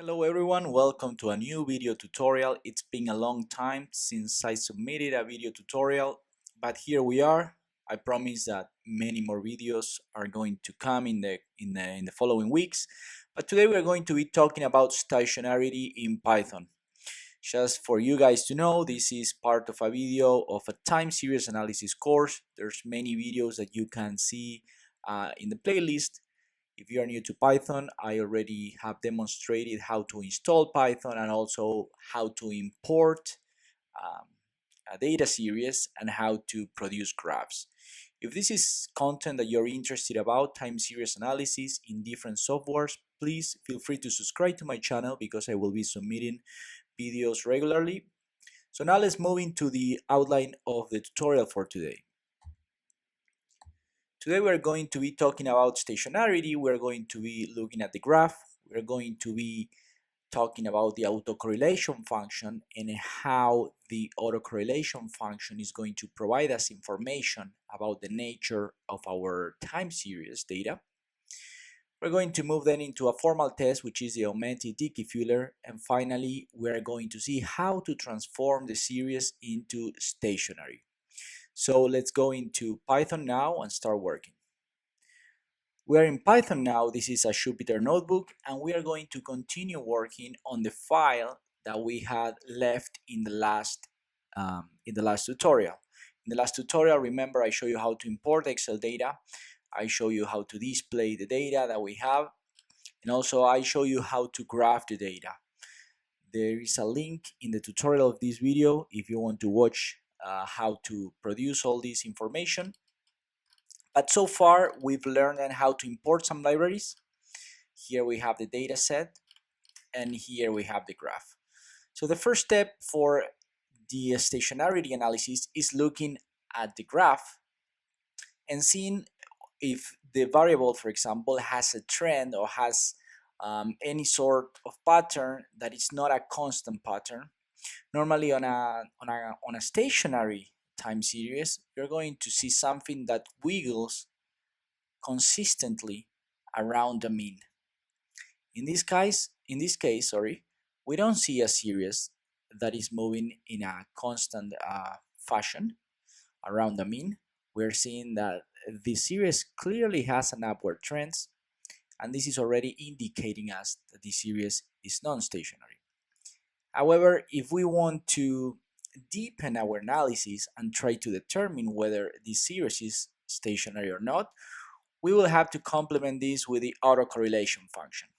Hello everyone, welcome to a new video tutorial. It's been a long time since I submitted a video tutorial, but here we are. I promise that many more videos are going to come in the following weeks. But today we're going to be talking about stationarity in Python. Just for you guys to know, this is part of a video of a time series analysis course. There's many videos that you can see in the playlist. If you are new to Python, I already have demonstrated how to install Python and also how to import a data series and how to produce graphs. If this is content that you're interested about, time series analysis in different softwares, please feel free to subscribe to my channel because I will be submitting videos regularly. So now let's move into the outline of the tutorial for today. Today we're going to be talking about stationarity. We're going to be looking at the graph. We're going to be talking about the autocorrelation function and how the autocorrelation function is going to provide us information about the nature of our time series data. We're going to move then into a formal test, which is the Augmented Dickey-Fuller, and finally we're going to see how to transform the series into stationary. So let's go into Python now and start working. We are in Python now. This is a Jupyter notebook, and we are going to continue working on the file that we had left in the last tutorial. In the last tutorial, remember, I show you how to import Excel data. I show you how to display the data that we have, and also I show you how to graph the data. There is a link in the tutorial of this video if you want to watch how to produce all this information. But so far we've learned how to import some libraries. Here we have the data set and here we have the graph. So the first step for the stationarity analysis is looking at the graph and seeing if the variable, for example, has a trend or has any sort of pattern that is not a constant pattern. Normally on a stationary time series, you're going to see something that wiggles consistently around the mean. In this case, we don't see a series that is moving in a constant fashion around the mean. We're seeing that the series clearly has an upward trend, and this is already indicating us that the series is non-stationary. However, if we want to deepen our analysis and try to determine whether this series is stationary or not, we will have to complement this with the autocorrelation function.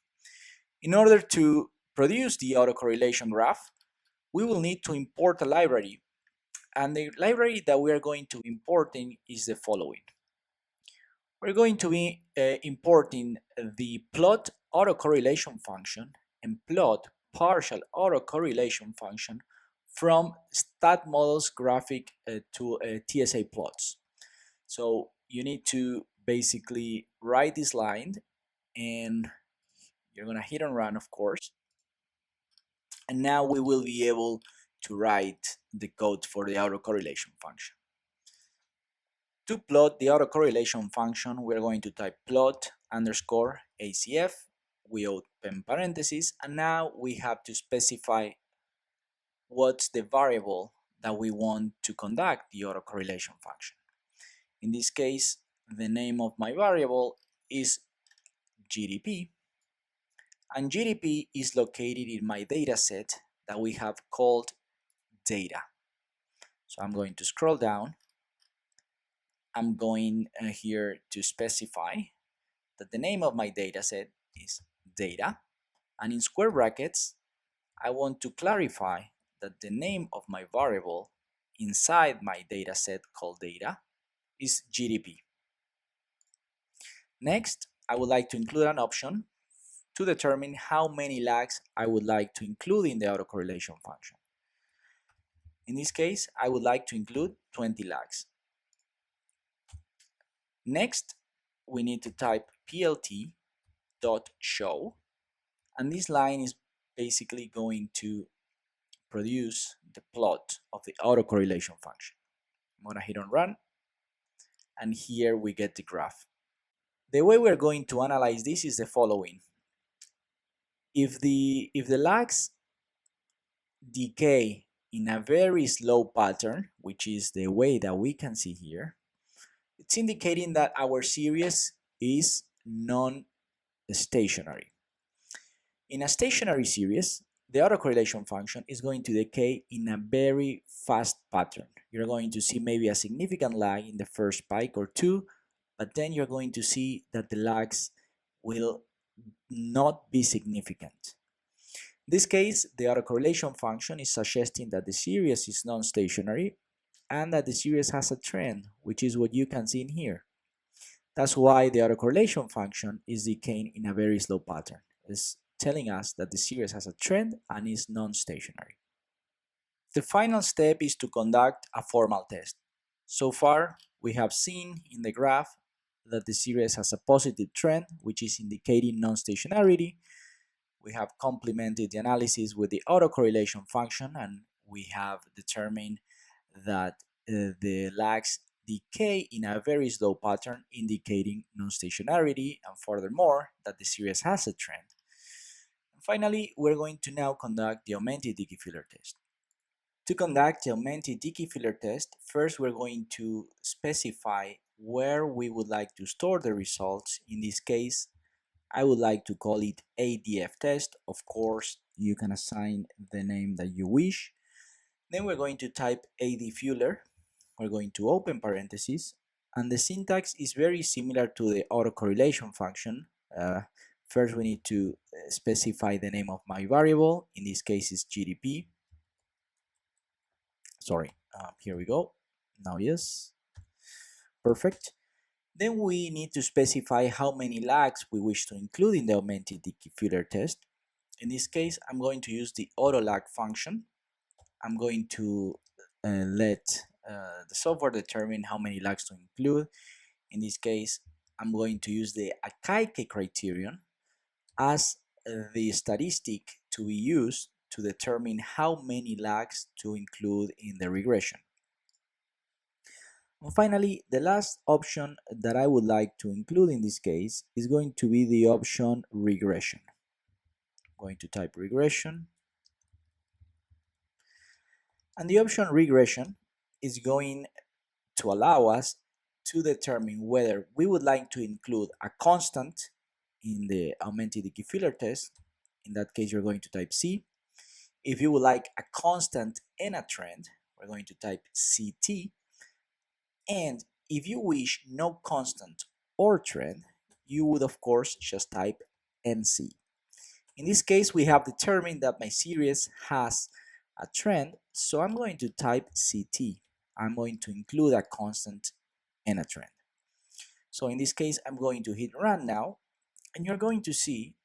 In order to produce the autocorrelation graph, we will need to import a library, and the library that we are going to be importing is the following. We're going to be importing the plot autocorrelation function and plot partial autocorrelation function from StatModels graphic to TSA plots. So you need to basically write this line, and you're gonna hit and run, of course. And now we will be able to write the code for the autocorrelation function. To plot the autocorrelation function, we're going to type plot underscore ACF. We open parentheses, and now we have to specify what's the variable that we want to conduct the autocorrelation function. In this case, the name of my variable is GDP, and GDP is located in my data set that we have called data. So I'm going to scroll down. I'm going here to specify that the name of my data set is data, and in square brackets I want to clarify that the name of my variable inside my data set called data is GDP. Next, I would like to include an option to determine how many lags I would like to include in the autocorrelation function. In this case, I would like to include 20 lags. Next, we need to type plt.show, and this line is basically going to produce the plot of the autocorrelation function. I'm gonna hit on run, and here we get the graph. The way we're going to analyze this is the following. If the lags decay in a very slow pattern, which is the way that we can see here, it's indicating that our series is non-stationary. In a stationary series, the autocorrelation function is going to decay in a very fast pattern. You're going to see maybe a significant lag in the first spike or two, but then you're going to see that the lags will not be significant. In this case, the autocorrelation function is suggesting that the series is non-stationary and that the series has a trend, which is what you can see in here. That's why the autocorrelation function is decaying in a very slow pattern. It's telling us that the series has a trend and is non-stationary. The final step is to conduct a formal test. So far, we have seen in the graph that the series has a positive trend, which is indicating non-stationarity. We have complemented the analysis with the autocorrelation function, and we have determined that the lags decay in a very slow pattern, indicating non-stationarity, and furthermore, that the series has a trend. And finally, we're going to now conduct the Augmented Dickey-Fuller test. To conduct the Augmented Dickey-Fuller test, first we're going to specify where we would like to store the results. In this case, I would like to call it ADF test. Of course, you can assign the name that you wish. Then we're going to type AD-Fuller. We're going to open parentheses, and the syntax is very similar to the autocorrelation function. First, we need to specify the name of my variable. In this case, it's GDP. Sorry, here we go. Now, yes, perfect. Then we need to specify how many lags we wish to include in the Augmented Dickey-Fuller test. In this case, I'm going to use the autolag function. I'm going to let the software determine how many lags to include. In this case, I'm going to use the Akaike criterion as the statistic to be used to determine how many lags to include in the regression. And finally, the last option that I would like to include in this case is going to be the option regression. I'm going to type regression. And the option regression is going to allow us to determine whether we would like to include a constant in the Augmented Dickey-Fuller test. In that case, you're going to type C. If you would like a constant and a trend, we're going to type CT. And if you wish no constant or trend, you would of course just type NC. In this case, we have determined that my series has a trend, so I'm going to type CT. I'm going to include a constant and a trend. So in this case, I'm going to hit run now, and you're going to see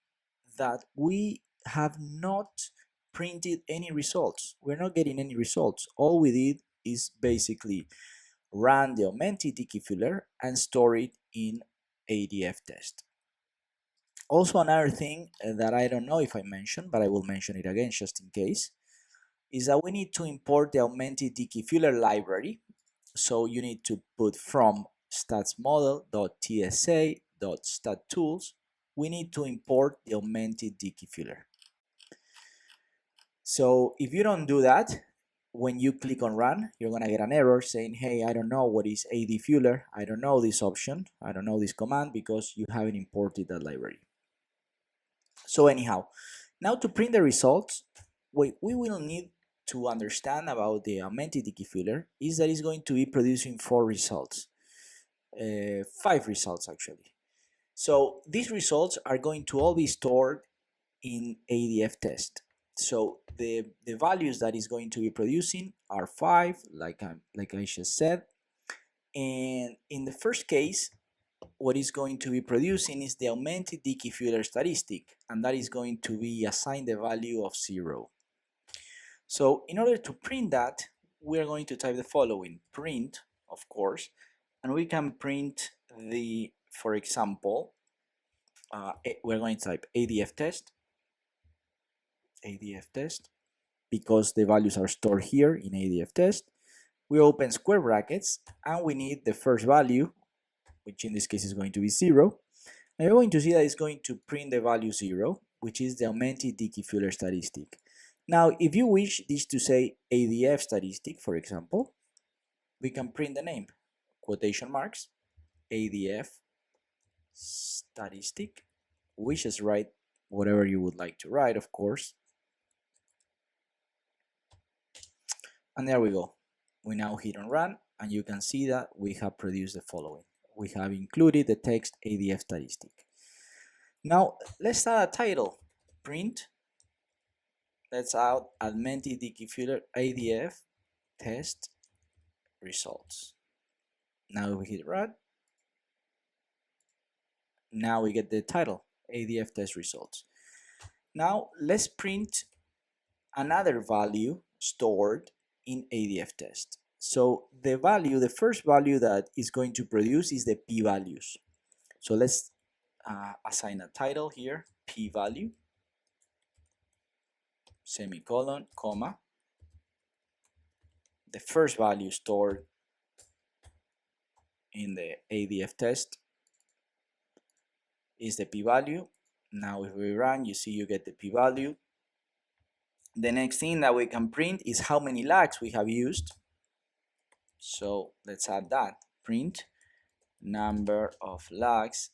that we have not printed any results. We're not getting any results. All we did is basically run the Augmented Dickey-Fuller and store it in ADF test. Also, another thing that I don't know if I mentioned, but I will mention it again just in case, is that we need to import the Augmented Dickey-Fuller library. So you need to put from statsmodel.tsa.stattools, we need to import the Augmented Dickey-Fuller. So if you don't do that, when you click on run, you're gonna get an error saying, hey, I don't know what is AD-Fuller, I don't know this option, I don't know this command because you haven't imported that library. So anyhow, now to print the results, what we will need to understand about the Augmented Dickey-Fuller is that it's going to be producing 4 results, 5 results actually. So these results are going to all be stored in ADF test. So the values that is going to be producing are 5, like I just said. And in the first case, what is going to be producing is the Augmented Dickey-Fuller statistic, and that is going to be assigned the value of 0. So in order to print that, we're going to type the following, print, of course, and we can print the, for example, we're going to type ADF test, because the values are stored here in ADF test. We open square brackets and we need the first value, which in this case is going to be 0. And you're going to see that it's going to print the value 0, which is the Augmented Dickey-Fuller statistic. Now, if you wish this to say ADF statistic, for example, we can print the name, quotation marks, ADF statistic. We just write whatever you would like to write, of course. And there we go. We now hit on run, and you can see that we have produced the following. We have included the text ADF statistic. Now, let's add a title. Print. Let's add Augmented Dickey-Fuller ADF test results. Now we hit run. Now we get the title, ADF test results. Now let's print another value stored in ADF test. So the first value that is going to produce is the p-values. So let's assign a title here, p-value, semicolon, comma. The first value stored in the ADF test is the p-value. Now if we run, you see you get the p-value. The next thing that we can print is how many lags we have used. So let's add that. Print number of lags,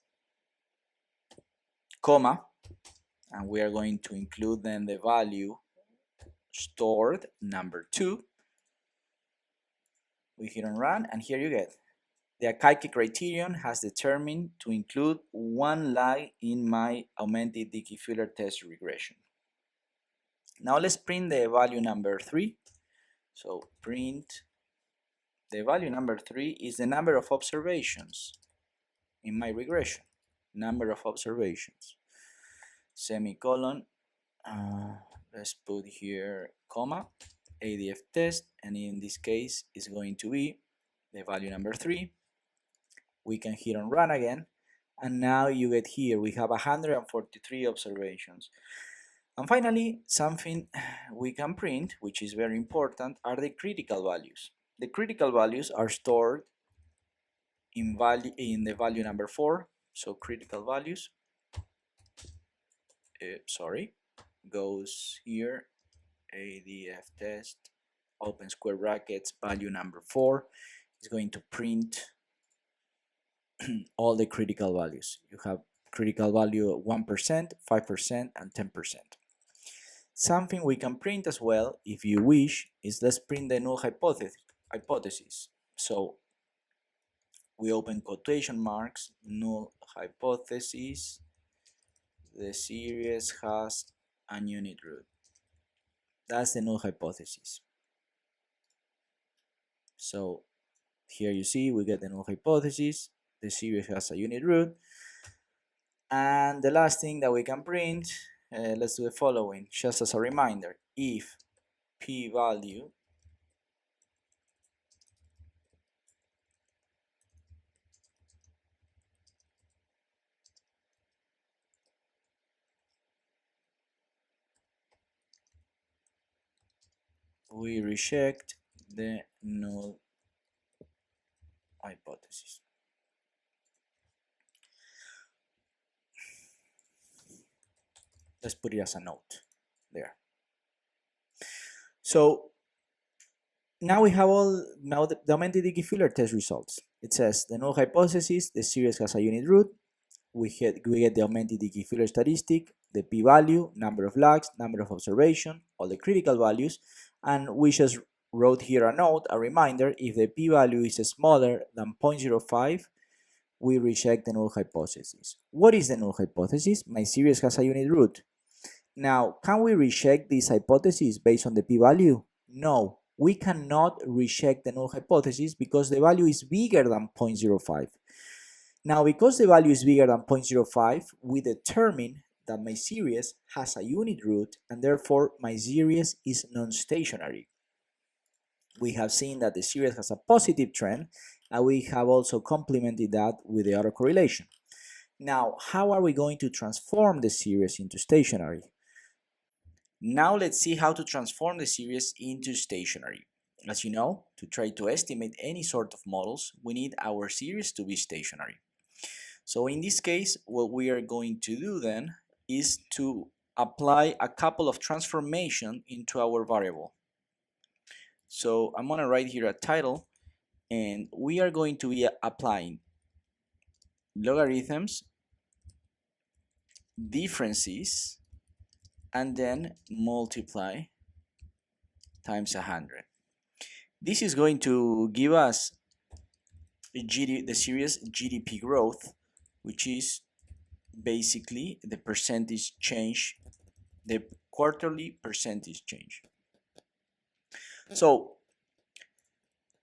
comma, and we are going to include then the value stored, number 2. We hit on run, and here you get the Akaike criterion has determined to include 1 lag in my Augmented Dickey-Fuller test regression. Now let's print the value number 3. So print the value number 3 is the number of observations in my regression. Number of observations. Semicolon. Let's put here comma. ADF test, and in this case is going to be the value number 3. We can hit on run again, and now you get here we have 143 observations. And finally, something we can print, which is very important, are the critical values. The critical values are stored in the value number 4. So critical values goes here, ADF test, open square brackets, value number 4 is going to print all the critical values. You have critical value 1%, 5%, and 10%. Something we can print as well, if you wish, is let's print the null hypothesis. So we open quotation marks, null hypothesis, the series has a unit root. That's the null hypothesis. So here you see we get the null hypothesis, the series has a unit root, and the last thing that we can print, let's do the following, just as a reminder. If p-value we reject the null hypothesis. Let's put it as a note there. So now we have the Augmented Dickey-Fuller test results. It says the null hypothesis, the series has a unit root, we get the Augmented Dickey-Fuller statistic, the p-value, number of lags, number of observation, all the critical values, and we just wrote here a note, a reminder, if the p-value is smaller than 0.05, we reject the null hypothesis. What is the null hypothesis? My series has a unit root. Now, can we reject this hypothesis based on the p-value? No, we cannot reject the null hypothesis because the value is bigger than 0.05. Now, because the value is bigger than 0.05, we determine that my series has a unit root, and therefore my series is non-stationary. We have seen that the series has a positive trend, and we have also complemented that with the autocorrelation. Now, how are we going to transform the series into stationary? Now let's see how to transform the series into stationary. As you know, to try to estimate any sort of models, we need our series to be stationary. So in this case, what we are going to do then is to apply a couple of transformation into our variable. So I'm gonna write here a title, and we are going to be applying logarithms, differences, and then multiply times 100. This is going to give us the series GDP growth, which is basically the percentage change, the quarterly percentage change. So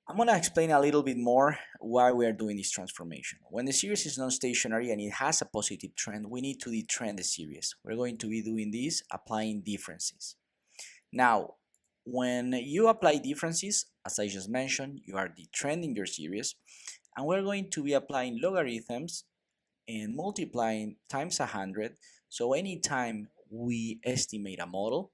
I'm going to explain a little bit more why we are doing this transformation. When the series is non-stationary and it has a positive trend, we need to detrend the series. We're going to be doing this applying differences. Now, when you apply differences, as I just mentioned, you are detrending your series, and we're going to be applying logarithms and multiplying times 100. So anytime we estimate a model,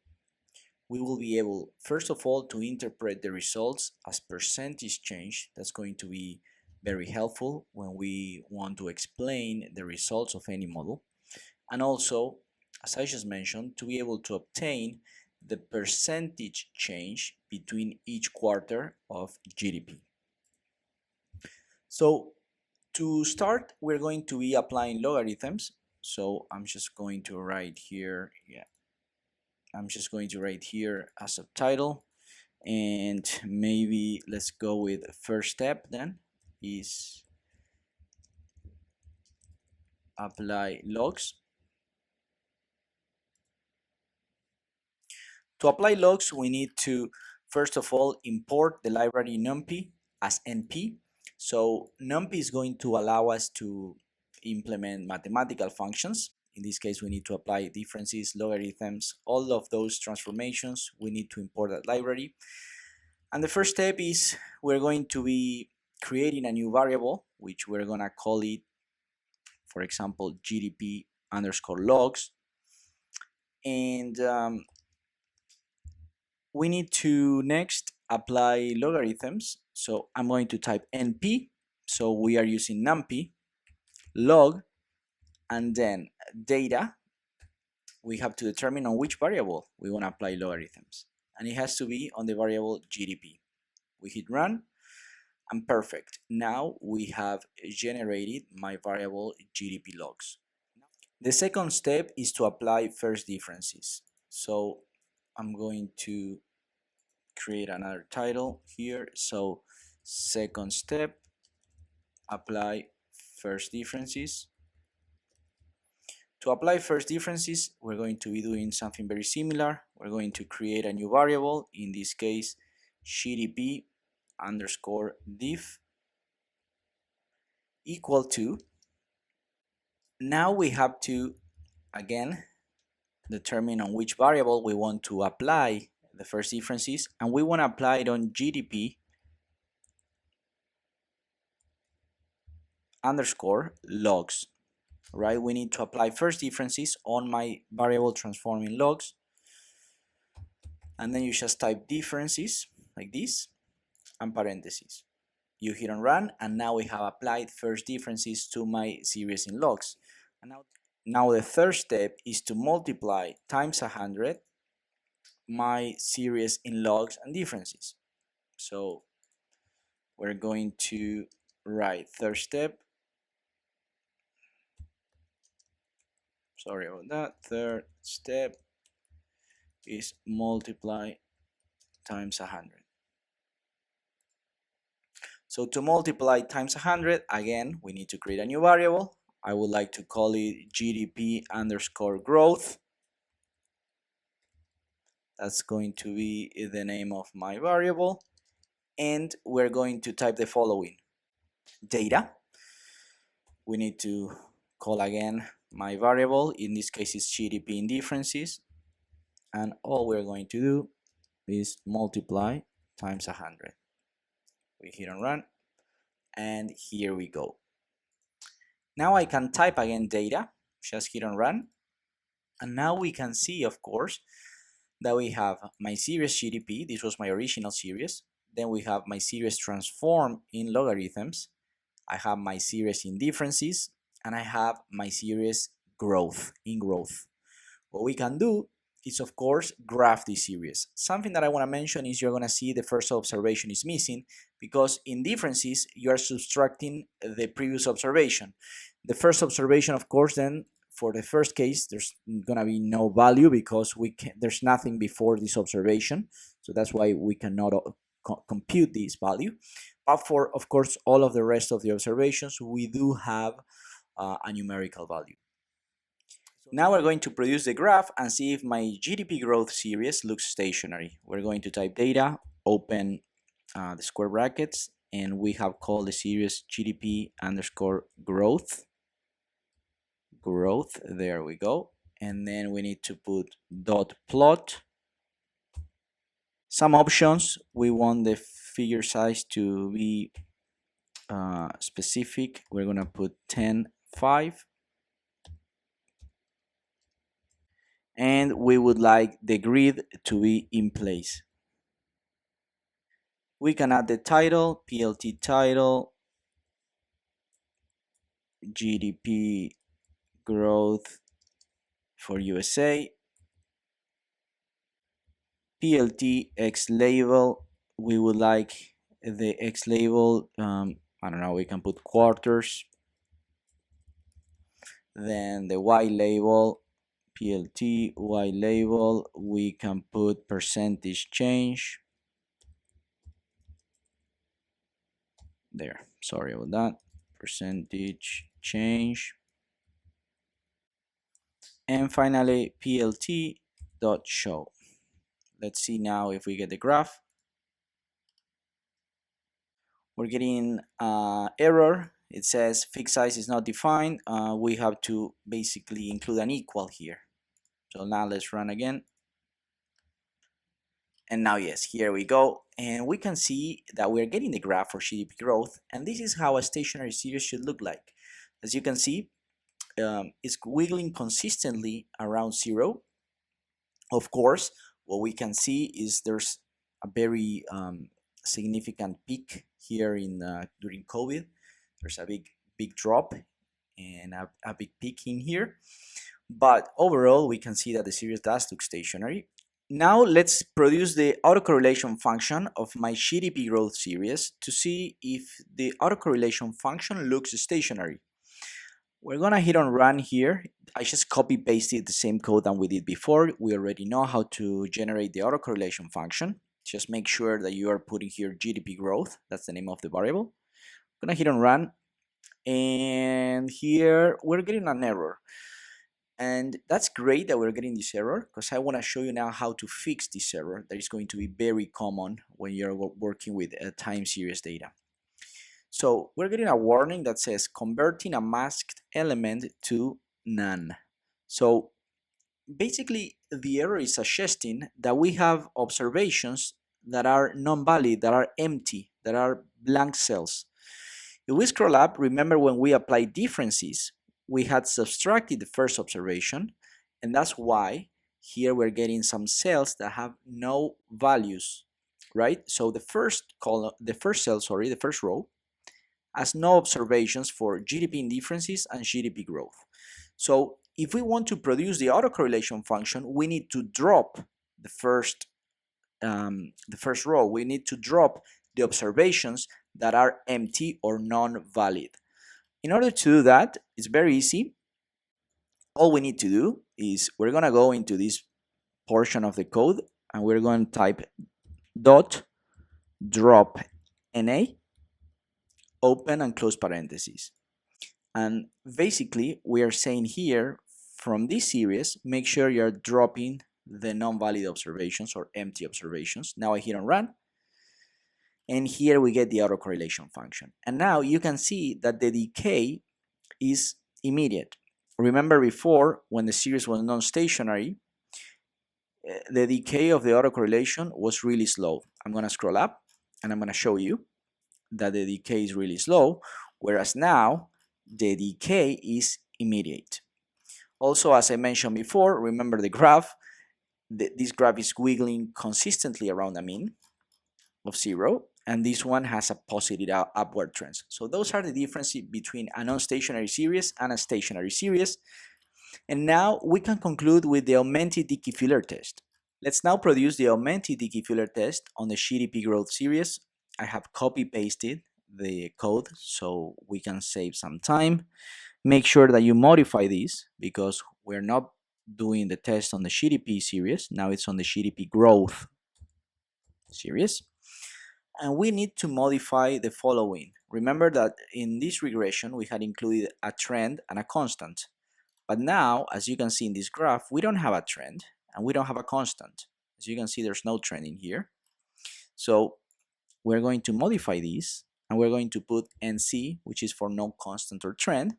we will be able, first of all, to interpret the results as percentage change. That's going to be very helpful when we want to explain the results of any model. And also, as I just mentioned, to be able to obtain the percentage change between each quarter of GDP. So to start, we're going to be applying logarithms. So I'm just going to write here, I'm just going to write here a subtitle, and maybe let's go with the first step then is apply logs. To apply logs, we need to first of all import the library numpy as np. So numpy is going to allow us to implement mathematical functions. In this case, we need to apply differences, logarithms, all of those transformations. We need to import that library. And the first step is we're going to be creating a new variable, which we're going to call it, for example, GDP underscore logs. And we need to next apply logarithms. So I'm going to type np. So we are using numpy, log, and then data. We have to determine on which variable we want to apply logarithms. And it has to be on the variable GDP. We hit run, and perfect. Now we have generated my variable GDP logs. The second step is to apply first differences. So I'm going to create another title here. So second step, apply first differences. To apply first differences, we're going to be doing something very similar. We're going to create a new variable, in this case GDP underscore diff equal to. Now we have to again determine on which variable we want to apply the first differences, and we want to apply it on GDP underscore logs, right? We need to apply first differences on my variable transforming logs, and then you just type differences like this and parentheses. You hit on run, and now we have applied first differences to my series in logs. And now the third step is to multiply times 100 my series in logs and differences. So we're going to write third step. Sorry about that. Third step is multiply times 100. So to multiply times 100, again, we need to create a new variable. I would like to call it GDP underscore growth. That's going to be the name of my variable. And we're going to type the following. Data. We need to call again my variable. In this case, it's GDP in differences. And all we're going to do is multiply times 100. We hit on run, and here we go. Now I can type again data, just hit on run, and now we can see, of course, that we have my series GDP. This was my original series. Then we have my series transform in logarithms. I have my series in differences, and I have my series growth in growth. What we can do is, of course, graph this series. Something that I want to mention is you're going to see the first observation is missing because in differences, you are subtracting the previous observation. The first observation, of course, then for the first case, there's going to be no value because there's nothing before this observation. So that's why we cannot compute this value. But for, of course, all of the rest of the observations, we do have a numerical value. Now we're going to produce the graph and see if my GDP growth series looks stationary. We're going to type data, open the square brackets, and we have called the series GDP underscore growth. There we go. And then we need to put dot plot. Some options, we want the figure size to be specific. We're gonna put 10.5. And we would like the grid to be in place. We can add the title, PLT title, GDP growth for USA, PLT X label. We would like the X label, I don't know, we can put quarters. Then the Y label, PLT Y label, we can put percentage change. There, sorry about that, percentage change. And finally, PLT dot show. Let's see now if we get the graph. We're getting error. It says fixed size is not defined. We have to basically include an equal here. So now let's run again. And now, yes, here we go. And we can see that we're getting the graph for GDP growth. And this is how a stationary series should look like. As you can see, it's wiggling consistently around 0. Of course, what we can see is there's a very significant peak here in during COVID. There's a big drop and a big peak in here. But overall, we can see that the series does look stationary. Now let's produce the autocorrelation function of my GDP growth series to see if the autocorrelation function looks stationary. We're gonna hit on run here. I just copy pasted the same code that we did before. We already know how to generate the autocorrelation function. Just make sure that you are putting here GDP growth. That's the name of the variable. I'm gonna hit on run. And here we're getting an error. And that's great that we're getting this error because I want to show you now how to fix this error that is going to be very common when you're working with time series data. So we're getting a warning that says converting a masked element to none. So basically the error is suggesting that we have observations that are non-valid, that are empty, that are blank cells. If we scroll up, remember when we apply differences, we had subtracted the first observation, and that's why here we're getting some cells that have no values, right? So the first column, the first row has no observations for GDP in differences and GDP growth. So if we want to produce the autocorrelation function, we need to drop the first row. We need to drop the observations that are empty or non-valid. In order to do that, it's very easy. All we need to do is we're going to go into this portion of the code and we're going to type dot drop NA, open and close parentheses. And basically, we are saying here from this series, make sure you're dropping the non-valid observations or empty observations. Now I hit on run. And here we get the autocorrelation function. And now you can see that the decay is immediate. Remember before, when the series was non-stationary, the decay of the autocorrelation was really slow. I'm going to scroll up and I'm going to show you that the decay is really slow, whereas now the decay is immediate. Also, as I mentioned before, remember the graph. This graph is wiggling consistently around a mean of 0. And this one has a positive upward trend. So those are the differences between a non-stationary series and a stationary series. And now we can conclude with the Augmented Dickey-Fuller test. Let's now produce the Augmented Dickey-Fuller test on the GDP growth series. I have copy-pasted the code so we can save some time. Make sure that you modify this because we're not doing the test on the GDP series. Now it's on the GDP growth series. And we need to modify the following. Remember that in this regression, we had included a trend and a constant. But now, as you can see in this graph, we don't have a trend and we don't have a constant. As you can see, there's no trend in here. So we're going to modify this and we're going to put NC, which is for no constant or trend.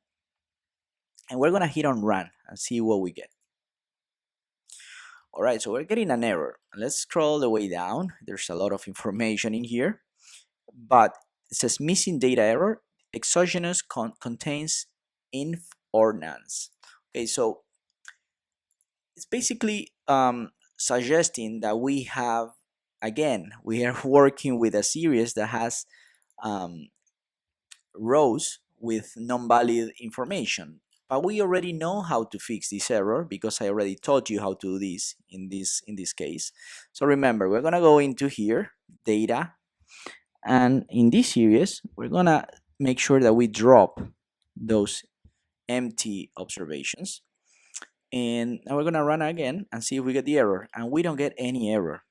And we're going to hit on run and see what we get. All right, so we're getting an error. Let's scroll the way down. There's a lot of information in here, but it says missing data error. Exogenous contains inf or nonce. Okay, so it's basically suggesting that we are working with a series that has rows with non-valid information. But we already know how to fix this error because I already taught you how to do this in this case. So remember, we're gonna go into here, data, and in this series, we're gonna make sure that we drop those empty observations. And now we're gonna run again and see if we get the error, and we don't get any error.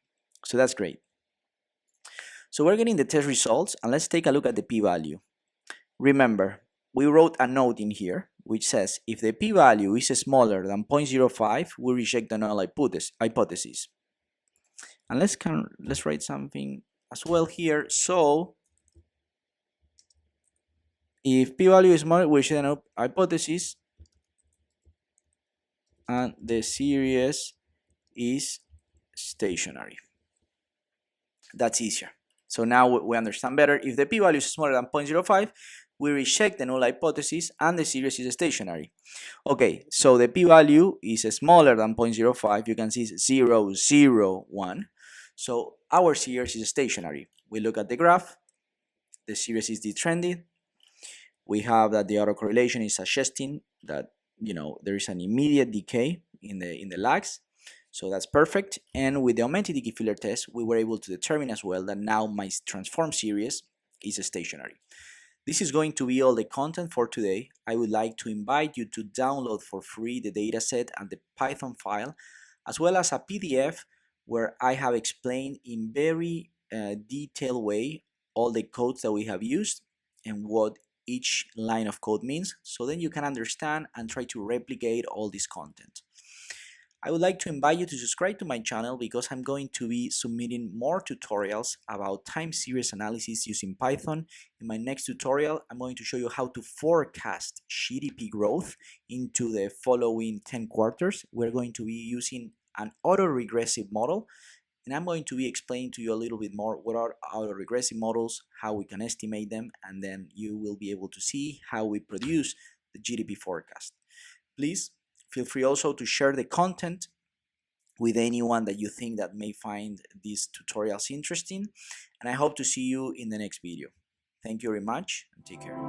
So that's great. So we're getting the test results, and let's take a look at the p-value. Remember, we wrote a note in here which says if the p-value is smaller than 0.05, we reject the null hypothesis. And let's write something as well here. So if p-value is smaller, we reject the null hypothesis, and the series is stationary. That's easier. So now we understand better. If the p-value is smaller than 0.05, we reject the null hypothesis and the series is stationary. Okay, so the p-value is smaller than 0.05. You can see it's 0, 0, 1. So our series is stationary. We look at the graph. The series is detrended. We have that the autocorrelation is suggesting that there is an immediate decay in the lags. So that's perfect. And with the Augmented Dickey-Fuller test, we were able to determine as well that now my transform series is stationary. This is going to be all the content for today. I would like to invite you to download for free the dataset and the Python file, as well as a PDF where I have explained in very detailed way all the codes that we have used and what each line of code means, so then you can understand and try to replicate all this content. I would like to invite you to subscribe to my channel because I'm going to be submitting more tutorials about time series analysis using Python. In my next tutorial, I'm going to show you how to forecast GDP growth into the following 10 quarters. We're going to be using an autoregressive model, and I'm going to be explaining to you a little bit more what are autoregressive models, how we can estimate them, and then you will be able to see how we produce the GDP forecast. Please feel free also to share the content with anyone that you think that may find these tutorials interesting, and I hope to see you in the next video. Thank you very much and take care.